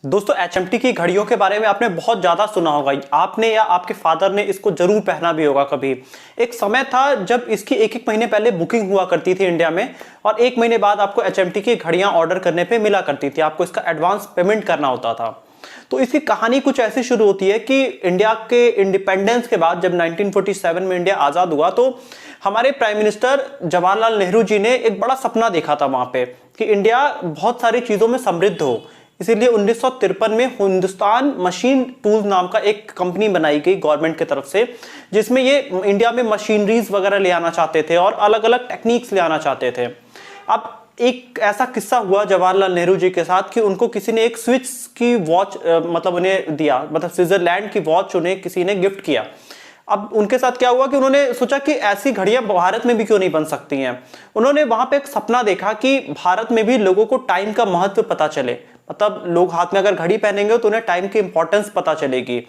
दोस्तों एचएमटी की घड़ियों के बारे में आपने बहुत ज़्यादा सुना होगा। आपने या आपके फादर ने इसको जरूर पहना भी होगा कभी। एक समय था जब इसकी एक एक महीने पहले बुकिंग हुआ करती थी इंडिया में, और एक महीने बाद आपको एचएमटी की घड़ियां ऑर्डर करने पे मिला करती थी। आपको इसका एडवांस पेमेंट करना होता था। तो इसकी कहानी कुछ ऐसी शुरू होती है कि इंडिया के इंडिपेंडेंस के बाद जब 1947 में इंडिया आज़ाद हुआ, तो हमारे प्राइम मिनिस्टर जवाहरलाल नेहरू जी ने एक बड़ा सपना देखा था वहाँ पे कि इंडिया बहुत सारी चीज़ों में समृद्ध हो। इसीलिए 1953 में हिंदुस्तान मशीन टूल्स नाम का एक कंपनी बनाई गई गवर्नमेंट की तरफ से, जिसमें ये इंडिया में मशीनरीज वगैरह ले आना चाहते थे और अलग अलग टेक्निक्स ले आना चाहते थे। अब एक ऐसा किस्सा हुआ जवाहरलाल नेहरू जी के साथ कि उनको किसी ने एक स्विस की वॉच मतलब उन्हें दिया, मतलब स्विट्जरलैंड की वॉच उन्हें किसी ने गिफ्ट किया। अब उनके साथ क्या हुआ कि उन्होंने सोचा कि ऐसी घड़ियां भारत में भी क्यों नहीं बन सकती हैं। उन्होंने वहां पे एक सपना देखा कि भारत में भी लोगों को टाइम का महत्व पता चले, मतलब लोग हाथ में अगर घड़ी पहनेंगे तो उन्हें टाइम की इंपॉर्टेंस पता चलेगी।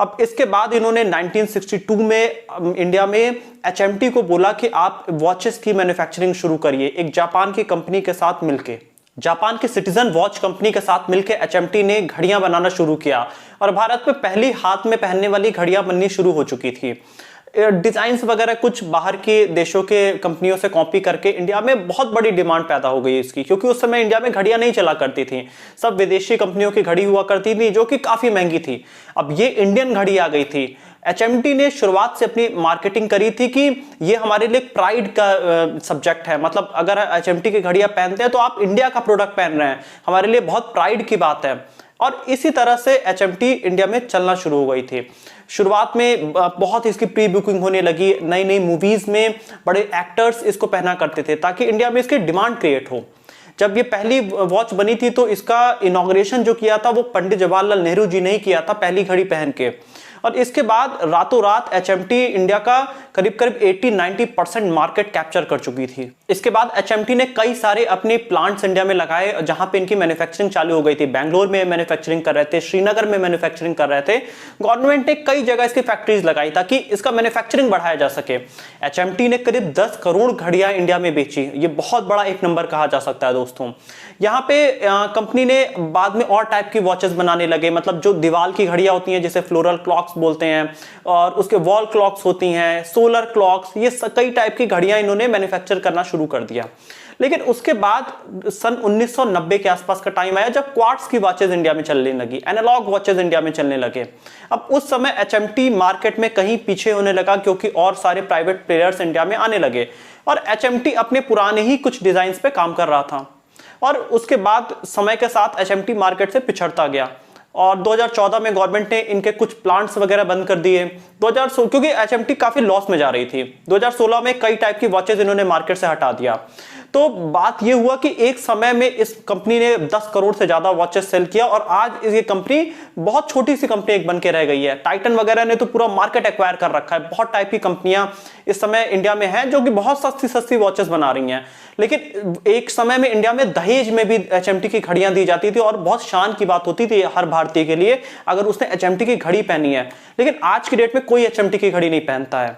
अब इसके बाद इन्होंने 1962 में इंडिया में एचएमटी को बोला कि आप वॉचेस की मैन्युफैक्चरिंग शुरू करिए, एक जापान की कंपनी के साथ मिलके। जापान के सिटीजन वॉच कंपनी के साथ मिलकर एचएमटी ने घड़ियां बनाना शुरू किया और भारत में पहली हाथ में पहनने वाली घड़ियां बननी शुरू हो चुकी थी। डिजाइन्स वगैरह कुछ बाहर के देशों के कंपनियों से कॉपी करके इंडिया में बहुत बड़ी डिमांड पैदा हो गई इसकी, क्योंकि उस समय इंडिया में घड़ियां नहीं चला करती थी। सब विदेशी कंपनियों की घड़ी हुआ करती थी जो कि काफी महंगी थी। अब ये इंडियन घड़ी आ गई थी। एचएमटी ने शुरुआत से अपनी मार्केटिंग करी थी कि ये हमारे लिए प्राइड का सब्जेक्ट है, मतलब अगर एचएमटी की घड़ियां पहनते हैं तो आप इंडिया का प्रोडक्ट पहन रहे हैं, हमारे लिए बहुत प्राइड की बात है। और इसी तरह से एचएमटी इंडिया में चलना शुरू हो गई थी। शुरुआत में बहुत इसकी प्री बुकिंग होने लगी, नई नई मूवीज में बड़े एक्टर्स इसको पहना करते थे ताकि इंडिया में इसकी डिमांड क्रिएट हो। जब ये पहली वॉच बनी थी तो इसका इनॉग्रेशन जो किया था वो पंडित जवाहरलाल नेहरू जी ने ही किया था, पहली घड़ी पहन के। और इसके बाद रातों रात एचएमटी इंडिया का करीब करीब 80-90% मार्केट कैप्चर कर चुकी थी। इसके बाद एचएमटी ने कई सारे अपने प्लांट्स इंडिया में लगाए जहां पे इनकी मैन्युफैक्चरिंग चालू हो गई थी। बैंगलोर में मैन्युफैक्चरिंग कर रहे थे, श्रीनगर में मैन्युफैक्चरिंग कर रहे थे। गवर्नमेंट ने कई जगह इसकी फैक्ट्रीज लगाई ताकि इसका मैन्युफैक्चरिंग बढ़ाया जा सके। एचएमटी ने करीब 10 करोड़ घड़ियां इंडिया में बेची। ये बहुत बड़ा एक नंबर कहा जा सकता है दोस्तों। यहाँ पे कंपनी ने बाद में और टाइप की वॉचेस बनाने लगे, मतलब जो दीवार की घड़ियां होती हैं जिसे फ्लोरल क्लॉक्स बोलते हैं, और उसके वॉल क्लॉक्स होती हैं, सोलर क्लॉक्स, ये कई टाइप की घड़ियां इन्होंने मैन्युफैक्चर करना शुरू कर दिया। लेकिन उसके बाद सन 1990 के आसपास का टाइम आया जब क्वार्ट्स की वॉचेस इंडिया में चलने लगी, एनालॉग वॉचेस इंडिया में चलने लगे। अब उस समय एचएमटी मार्केट में कहीं पीछे होने लगा क्योंकि और सारे प्राइवेट प्लेयर्स इंडिया में आने लगे और एचएमटी अपने पुराने ही कुछ डिजाइन पे काम कर रहा था। और उसके बाद समय के साथ एचएमटी मार्केट से पिछड़ता गया और 2014 में गवर्नमेंट ने इनके कुछ प्लांट्स वगैरह बंद कर दिए। 2016 क्योंकि एचएमटी काफी लॉस में जा रही थी, 2016 में कई टाइप की वॉचेस इन्होंने मार्केट से हटा दिया। तो बात यह हुआ कि एक समय में इस कंपनी ने 10 करोड़ से ज्यादा वॉचेस सेल किया और आज ये कंपनी बहुत छोटी सी कंपनी एक बन के रह गई है। टाइटन वगैरह ने तो पूरा मार्केट एक्वायर कर रखा है। बहुत टाइप की कंपनियां इस समय इंडिया में हैं जो कि बहुत सस्ती सस्ती वॉचेस बना रही हैं। लेकिन एक समय में इंडिया में दहेज में भी एचएमटी की घड़ियां दी जाती थी और बहुत शान की बात होती थी हर भारतीय के लिए अगर उसने एचएमटी की घड़ी पहनी है। लेकिन आज की डेट में कोई एचएमटी की घड़ी नहीं पहनता है।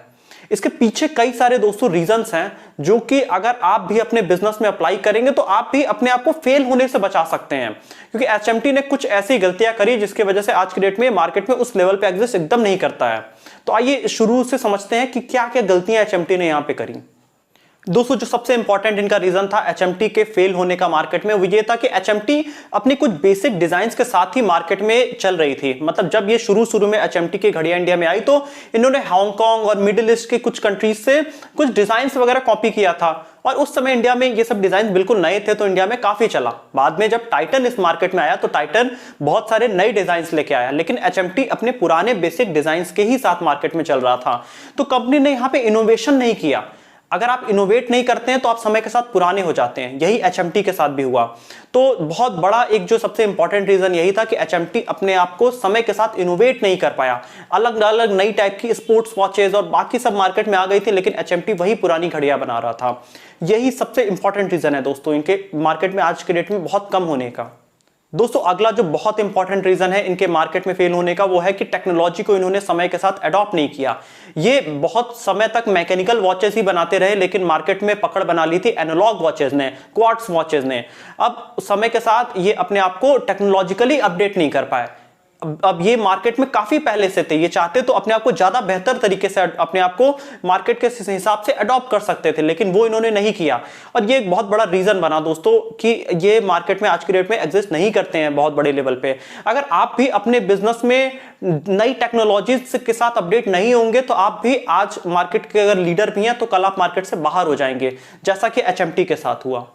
इसके पीछे कई सारे दोस्तों रीजंस हैं जो कि अगर आप भी अपने बिजनेस में अप्लाई करेंगे तो आप भी अपने आप को फेल होने से बचा सकते हैं, क्योंकि एचएमटी ने कुछ ऐसी गलतियां करी जिसकी वजह से आज की डेट में मार्केट में उस लेवल पे एग्जिस्ट एकदम नहीं करता है। तो आइए शुरू से समझते हैं कि क्या क्या गलतियां एचएमटी ने यहां पे करी। दोस्तों जो सबसे इंपॉर्टेंट इनका रीजन था एचएमटी के फेल होने का मार्केट में, वो ये था कि एचएमटी अपनी कुछ बेसिक डिजाइन्स के साथ ही मार्केट में चल रही थी। मतलब जब ये शुरू में एचएमटी की घड़ियां इंडिया में आई तो इन्होंने हांगकांग और मिडिल ईस्ट के कुछ कंट्रीज से कुछ डिजाइन्स वगैरह कॉपी किया था और उस समय इंडिया में ये सब डिजाइन बिल्कुल नए थे तो इंडिया में काफी चला। बाद में जब टाइटन इस मार्केट में आया तो टाइटन बहुत सारे नए डिजाइन्स लेके आया, लेकिन एचएमटी अपने पुराने बेसिक डिजाइन्स के ही साथ मार्केट में चल रहा था। तो कंपनी ने यहाँ पे इनोवेशन नहीं किया। अगर आप इनोवेट नहीं करते हैं तो आप समय के साथ पुराने हो जाते हैं। यही एचएमटी के साथ भी हुआ। तो बहुत बड़ा एक जो सबसे इंपॉर्टेंट रीजन यही था कि एचएमटी अपने आप को समय के साथ इनोवेट नहीं कर पाया। अलग अलग नई टाइप की स्पोर्ट्स वॉचेज और बाकी सब मार्केट में आ गई थी, लेकिन एचएमटी वही पुरानी घड़ियां बना रहा था। यही सबसे इंपॉर्टेंट रीजन है दोस्तों इनके मार्केट में आज के डेट में बहुत कम होने का। दोस्तों अगला जो बहुत इंपॉर्टेंट रीजन है इनके मार्केट में फेल होने का, वो है कि टेक्नोलॉजी को इन्होंने समय के साथ अडॉप्ट नहीं किया। ये बहुत समय तक मैकेनिकल वॉचेस ही बनाते रहे, लेकिन मार्केट में पकड़ बना ली थी एनालॉग वॉचेस ने, क्वार्ट्ज वॉचेस ने। अब समय के साथ ये अपने आप को टेक्नोलॉजिकली अपडेट नहीं कर पाए। अब ये मार्केट में काफी पहले से थे, ये चाहते तो अपने आप को ज्यादा बेहतर तरीके से अपने आप को मार्केट के हिसाब से अडॉप्ट कर सकते थे, लेकिन वो इन्होंने नहीं किया। और ये एक बहुत बड़ा रीजन बना दोस्तों कि ये मार्केट में आज की डेट में एग्जिस्ट नहीं करते हैं बहुत बड़े लेवल पे। अगर आप भी अपने बिजनेस में नई टेक्नोलॉजीज के साथ अपडेट नहीं होंगे तो आप भी आज मार्केट के अगर लीडर भी हैं तो कल आप मार्केट से बाहर हो जाएंगे, जैसा कि एचएमटी के साथ हुआ।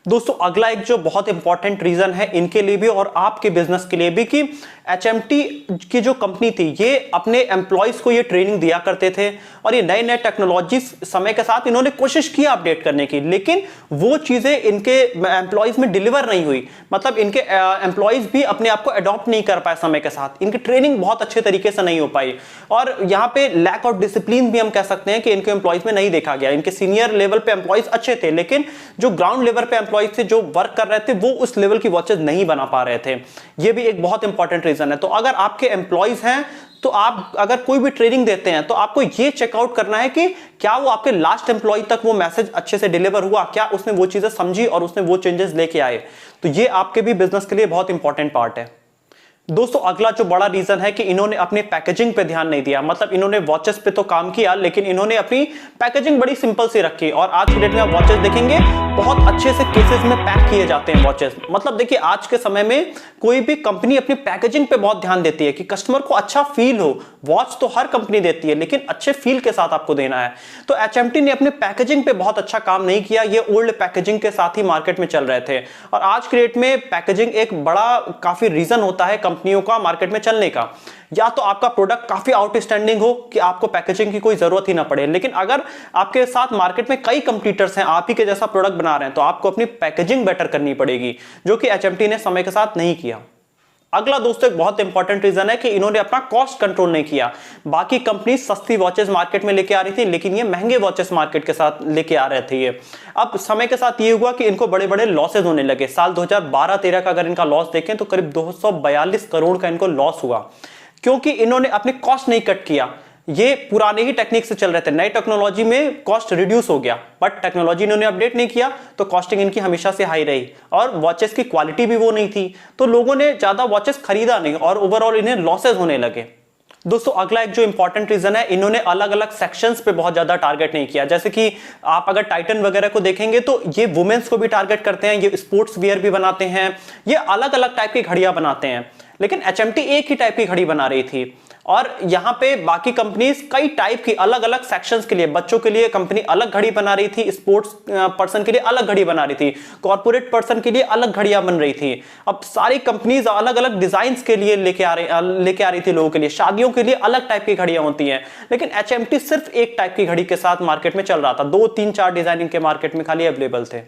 दोस्तों अगला एक जो बहुत इंपॉर्टेंट रीजन है इनके लिए भी और आपके बिजनेस के लिए भी कि एचएमटी की जो कंपनी थी ये अपने एम्प्लॉयज को ये ट्रेनिंग दिया करते थे और ये नए नए टेक्नोलॉजी समय के साथ इन्होंने कोशिश की अपडेट करने की, लेकिन वो चीजें इनके एम्प्लॉयज में डिलीवर नहीं हुई। मतलब इनके एम्प्लॉयज भी अपने आप को अडॉप्ट नहीं कर पाए समय के साथ, इनकी ट्रेनिंग बहुत अच्छे तरीके से नहीं हो पाई और यहाँ पे लैक ऑफ डिसिप्लिन भी हम कह सकते हैं कि इनके एम्प्लॉयज में नहीं देखा गया। इनके सीनियर लेवल पे एम्प्लॉयज अच्छे थे, लेकिन जो ग्राउंड लेवल पे एम्प्लॉयज थे जो वर्क कर रहे थे वो उस लेवल की वॉचेस नहीं बना पा रहे थे। ये भी एक बहुत इंपॉर्टेंट रीजन है। तो अगर आपके एम्प्लॉयज हैं तो आप अगर कोई भी ट्रेनिंग देते हैं तो आपको ये चेकआउट करना है कि क्या वो आपके लास्ट एम्प्लॉय तक वो मैसेज अच्छे से डिलीवर हुआ, क्या उसने वो चीजें समझी और उसने वो चेंजेस लेके आए। तो ये आपके भी बिजनेस के लिए बहुत इंपॉर्टेंट पार्ट है। दोस्तों अगला जो बड़ा रीजन है कि इन्होंने अपने पैकेजिंग पे ध्यान नहीं दिया। मतलब इन्होंने वॉचेस पे तो काम किया, लेकिन इन्होंने अपनी पैकेजिंग बड़ी सिंपल सी रखी और आज की डेट में आप वॉचेस देखेंगे बहुत अच्छे से केसेस में पैक किए जाते हैं वॉचेस। मतलब देखिए आज के समय में कोई भी कंपनी अपनी पैकेजिंग पे बहुत ध्यान देती है कि कस्टमर को अच्छा फील हो। वॉच तो हर कंपनी देती है, लेकिन अच्छे फील के साथ आपको देना है। तो एचएमटी ने अपने पैकेजिंग पे बहुत अच्छा काम नहीं किया, ये ओल्ड पैकेजिंग के साथ ही मार्केट में चल रहे थे। और आज की डेट में पैकेजिंग एक बड़ा काफी रीजन होता है कंपनियों का मार्केट में चलने का। या तो आपका प्रोडक्ट काफी आउटस्टैंडिंग हो कि आपको पैकेजिंग की कोई जरूरत ही ना पड़े, लेकिन अगर आपके साथ मार्केट में कई कंपटीटर्स हैं आप ही के जैसा प्रोडक्ट बना रहे हैं तो आपको अपनी पैकेजिंग बेटर करनी पड़ेगी, जो कि एचएमटी ने समय के साथ नहीं किया। अगला दोस्तों एक बहुत इंपॉर्टेंट रीजन है कि इन्होंने अपना कॉस्ट कंट्रोल नहीं किया। बाकी कंपनी सस्ती वॉचेस मार्केट में लेके आ रही थी, लेकिन ये महंगे वॉचेस मार्केट के साथ लेके आ रहे थे। ये अब समय के साथ ये हुआ कि इनको बड़े बड़े लॉसेज होने लगे। साल 2012-13 का अगर इनका लॉस देखें तो करीब 242 करोड़ का इनको लॉस हुआ, क्योंकि इन्होंने अपने कॉस्ट नहीं कट किया। ये पुराने ही टेक्निक से चल रहे थे, नई टेक्नोलॉजी में कॉस्ट रिड्यूस हो गया, बट टेक्नोलॉजी इन्होंने अपडेट नहीं किया तो कॉस्टिंग इनकी हमेशा से हाई रही और वॉचेस की क्वालिटी भी वो नहीं थी, तो लोगों ने ज्यादा वॉचेस खरीदा नहीं और ओवरऑल इन्हें लॉसेज होने लगे। दोस्तों अगला एक जो इंपॉर्टेंट रीजन है, इन्होंने अलग अलग सेक्शंस पे बहुत ज्यादा टारगेट नहीं किया। जैसे कि आप अगर टाइटन वगैरह को देखेंगे तो ये वुमेन्स को भी टारगेट करते हैं, ये स्पोर्ट्स वियर भी बनाते हैं, ये अलग अलग टाइप की घड़ियां बनाते हैं। लेकिन एचएमटी एक ही टाइप की घड़ी बना रही थी और यहां पे बाकी कंपनीज कई टाइप की अलग अलग सेक्शंस के लिए, बच्चों के लिए कंपनी अलग घड़ी बना रही थी, स्पोर्ट्स पर्सन के लिए अलग घड़ी बना रही थी, कॉर्पोरेट पर्सन के लिए अलग घड़ियां बन रही थी। अब सारी कंपनीज अलग अलग डिजाइन के लिए लेके आ रही थी लोगों के लिए, शादियों के लिए अलग टाइप की घड़ियां होती हैं, लेकिन एचएमटी सिर्फ एक टाइप की घड़ी के साथ मार्केट में चल रहा था। 2, 3, 4 डिजाइन इनके मार्केट में खाली अवेलेबल थे।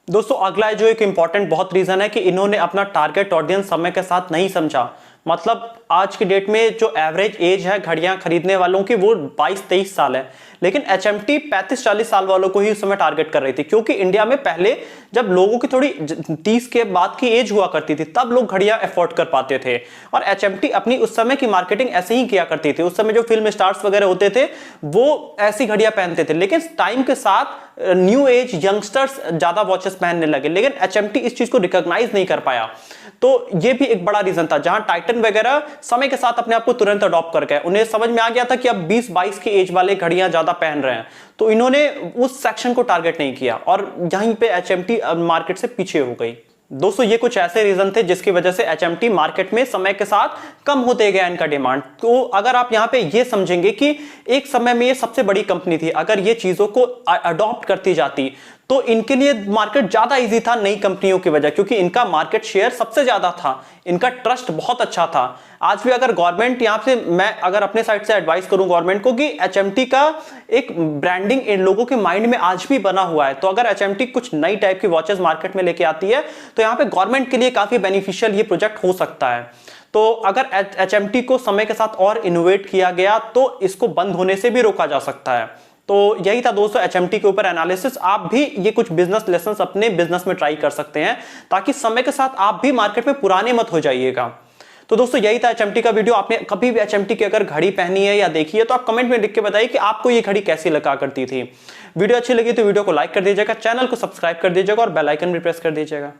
दोस्तों अगला जो एक इंपॉर्टेंट बहुत रीजन है कि इन्होंने अपना टारगेट ऑडियंस समय के साथ नहीं समझा। मतलब आज की डेट में जो एवरेज एज है घड़ियां खरीदने वालों की वो 22-23 साल है, लेकिन एचएमटी 35-40 साल वालों को ही उस समय टारगेट कर रही थी, क्योंकि इंडिया में पहले जब लोगों की थोड़ी 30 के बाद की एज हुआ करती थी तब लोग घड़ियां अफोर्ड कर पाते थे और एचएमटी अपनी उस समय की मार्केटिंग ऐसे ही किया करती थी। उस समय जो फिल्म स्टार्स वगैरह होते थे वो ऐसी घड़ियां पहनते थे, लेकिन टाइम के साथ न्यू एज यंगस्टर्स ज्यादा वॉचेस पहनने लगे, लेकिन एचएमटी इस चीज को रिकॉग्नाइज नहीं कर पाया। तो ये भी एक बड़ा रीजन था, जहां टाइटन वगैरह समय के साथ अपने आप को तुरंत अडॉप्ट कर गए। उन्हें समझ में आ गया था कि अब 20-22 की एज वाले घड़ियां ज्यादा पहन रहे हैं, तो इन्होंने उस सेक्शन को टारगेट नहीं किया और यहीं पे एचएमटी मार्केट से पीछे हो गई। दोस्तों ये कुछ ऐसे रीजन थे जिसकी वजह से एचएमटी मार्केट में समय के साथ कम होते गया इनका डिमांड। तो अगर आप यहां पे ये समझेंगे कि एक समय में ये सबसे बड़ी कंपनी थी, अगर ये चीजों को अडॉप्ट करती जाती तो इनके लिए मार्केट ज्यादा इजी था नई कंपनियों की वजह, क्योंकि इनका मार्केट शेयर सबसे ज्यादा था, इनका ट्रस्ट बहुत अच्छा था। आज भी अगर गवर्नमेंट यहां से, मैं अगर अपने साइड से एडवाइस करूं गवर्नमेंट को कि एचएमटी का एक ब्रांडिंग इन लोगों के माइंड में आज भी बना हुआ है, तो अगर एचएमटी कुछ नई टाइप की वॉचेस मार्केट में लेके आती है तो यहां पे गवर्नमेंट के लिए काफी बेनिफिशियल ये प्रोजेक्ट हो सकता है। तो अगर एचएमटी को समय के साथ और इनोवेट किया गया तो इसको बंद होने से भी रोका जा सकता है। तो यही था दोस्तों HMT के ऊपर एनालिसिस। आप भी ये कुछ बिजनेस लेसन्स अपने बिजनेस में ट्राई कर सकते हैं, ताकि समय के साथ आप भी मार्केट में पुराने मत हो जाइएगा। तो दोस्तों यही था HMT का वीडियो। आपने कभी भी HMT की अगर घड़ी पहनी है या देखी है तो आप कमेंट में लिख के बताइए कि आपको ये घड़ी कैसी लगा करती थी। वीडियो अच्छी लगी तो वीडियो को लाइक कर दीजिएगा, चैनल को सब्सक्राइब कर दीजिएगा और बेल आइकन भी प्रेस कर दीजिएगा।